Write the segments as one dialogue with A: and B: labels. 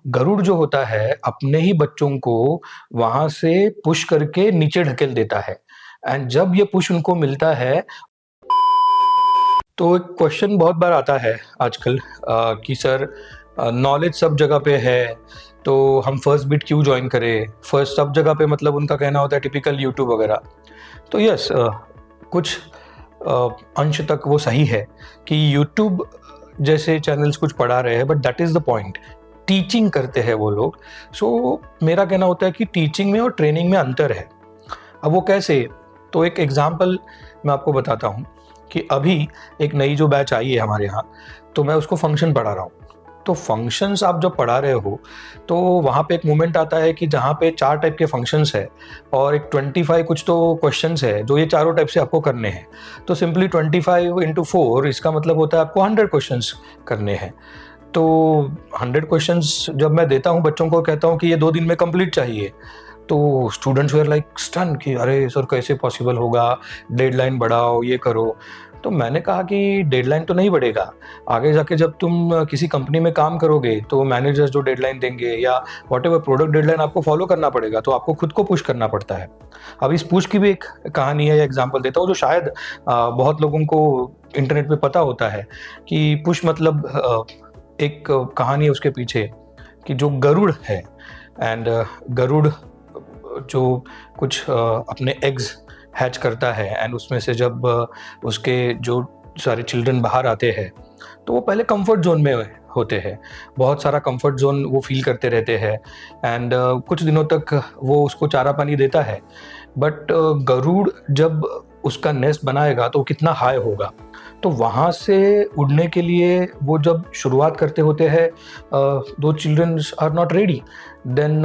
A: गरुड़ जो होता है अपने ही बच्चों को वहाँ से पुश करके नीचे ढकेल देता है एंड जब ये पुश उनको मिलता है तो एक क्वेश्चन बहुत बार आता है आजकल कि सर नॉलेज सब जगह पे है तो हम फर्स्ट बिट क्यों ज्वाइन करें। फर्स्ट सब जगह पे मतलब उनका कहना होता है टिपिकल यूट्यूब वगैरह। तो यस कुछ अंश तक वो सही है कि यूट्यूब जैसे चैनल्स कुछ पढ़ा रहे हैं but that is the point, teaching करते हैं वो लोग। सो मेरा कहना होता है कि टीचिंग में और ट्रेनिंग में अंतर है। अब वो कैसे, तो एक एग्जांपल मैं आपको बताता हूँ कि अभी एक नई जो बैच आई है हमारे यहाँ, तो मैं उसको फंक्शन पढ़ा रहा हूँ। तो फंक्शंस आप जब पढ़ा रहे हो तो वहाँ पे एक मोमेंट आता है कि जहाँ पे 4 टाइप के फंक्शंस है और एक 25 कुछ तो क्वेश्चंस है जो ये चारों टाइप से आपको करने हैं। तो सिंपली 25 × 4 इसका मतलब होता है आपको 100 क्वेश्चंस करने हैं। तो 100 क्वेश्चंस जब मैं देता हूँ बच्चों को, कहता हूँ कि ये 2 दिन में कंप्लीट चाहिए, तो स्टूडेंट्स वेर लाइक स्टन कि अरे सर कैसे पॉसिबल होगा, डेडलाइन बढ़ाओ, ये करो। तो मैंने कहा कि डेडलाइन तो नहीं बढ़ेगा, आगे जाके जब तुम किसी कंपनी में काम करोगे तो मैनेजर्स जो डेडलाइन देंगे या व्हाटएवर प्रोडक्ट डेडलाइन आपको फॉलो करना पड़ेगा, तो आपको खुद को पुश करना पड़ता है। अब इस पुश की भी एक कहानी है या एग्जांपल देता हूँ जो शायद बहुत लोगों को इंटरनेट पे पता होता है कि पुश मतलब एक कहानी है उसके पीछे कि जो गरुड़ है एंड गरुड़ जो कुछ अपने एग्स हैच करता है एंड उसमें से जब उसके जो सारे चिल्ड्रन बाहर आते हैं तो वो पहले कंफर्ट जोन में होते हैं, बहुत सारा कंफर्ट जोन वो फील करते रहते हैं एंड कुछ दिनों तक वो उसको चारा पानी देता है। बट गरुड़ जब उसका नेस्ट बनाएगा तो कितना हाई होगा, तो वहाँ से उड़ने के लिए वो जब शुरुआत करते होते हैं दो children are not ready, then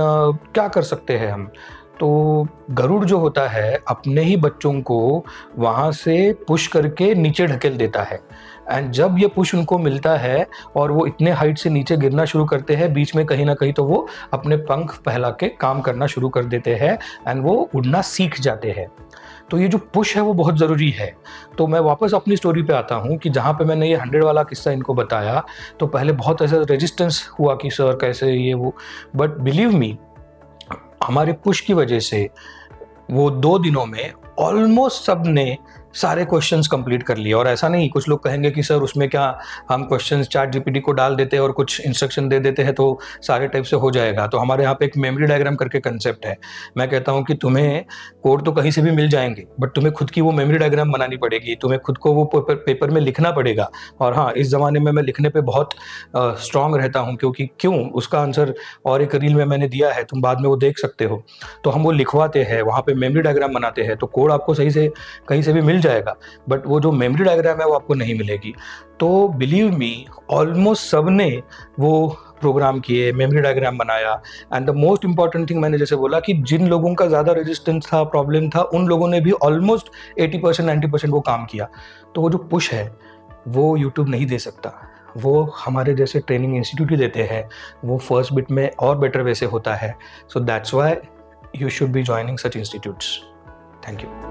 A: क्या कर सकते हैं हम। तो गरुड़ जो होता है अपने ही बच्चों को वहाँ से पुश करके नीचे ढकेल देता है एंड जब ये पुश उनको मिलता है और वो इतने हाइट से नीचे गिरना शुरू करते हैं, बीच में कहीं ना कहीं तो वो अपने पंख फैला के काम करना शुरू कर देते हैं एंड वो उड़ना सीख जाते हैं। तो ये जो पुश है वो बहुत ज़रूरी है। तो मैं वापस अपनी स्टोरी पे आता हूँ कि जहाँ पे मैंने ये 100 वाला किस्सा इनको बताया तो पहले बहुत ऐसा रेजिस्टेंस हुआ कि सर कैसे ये वो, बट बिलीव मी हमारे पुश की वजह से वो 2 दिनों में ऑलमोस्ट सब ने सारे क्वेश्चंस कंप्लीट कर लिए। और ऐसा नहीं, कुछ लोग कहेंगे कि सर उसमें क्या हम क्वेश्चंस चैट जीपीटी को डाल देते हैं और कुछ इंस्ट्रक्शन दे देते हैं तो सारे टाइप से हो जाएगा। तो हमारे यहाँ पे एक मेमोरी डायग्राम करके कंसेप्ट है। मैं कहता हूँ कि तुम्हें कोड तो कहीं से भी मिल जाएंगे बट तुम्हें खुद की वो मेमोरी डायग्राम बनानी पड़ेगी, तुम्हें खुद को वो पेपर में लिखना पड़ेगा। और हाँ, इस ज़माने में मैं लिखने पर बहुत स्ट्रांग रहता हूँ, क्योंकि क्यों, उसका आंसर और एक रील में मैंने दिया है, तुम बाद में वो देख सकते हो। तो हम वो लिखवाते हैं, वहाँ पे मेमोरी डायग्राम बनाते हैं, तो कोड आपको सही से कहीं से भी मिल जाएगा बट वो जो मेमोरी डायग्राम है वो आपको नहीं मिलेगी। तो बिलीव मी ऑलमोस्ट सब ने वो प्रोग्राम किए, मेमोरी डायग्राम बनाया and the most important thing मैंने जैसे बोला कि जिन लोगों का ज़्यादा रेजिस्टेंस था, प्रॉब्लम था, उन लोगों ने भी ऑलमोस्ट 80% 90% वो काम किया। तो वो जो पुश है वो यूट्यूब नहीं दे सकता, वो हमारे जैसे ट्रेनिंग इंस्टीट्यूट ही देते हैं। वो फर्स्ट बिट में और बेटर वे से होता है। So that's why you should be joining such institutes. Thank you.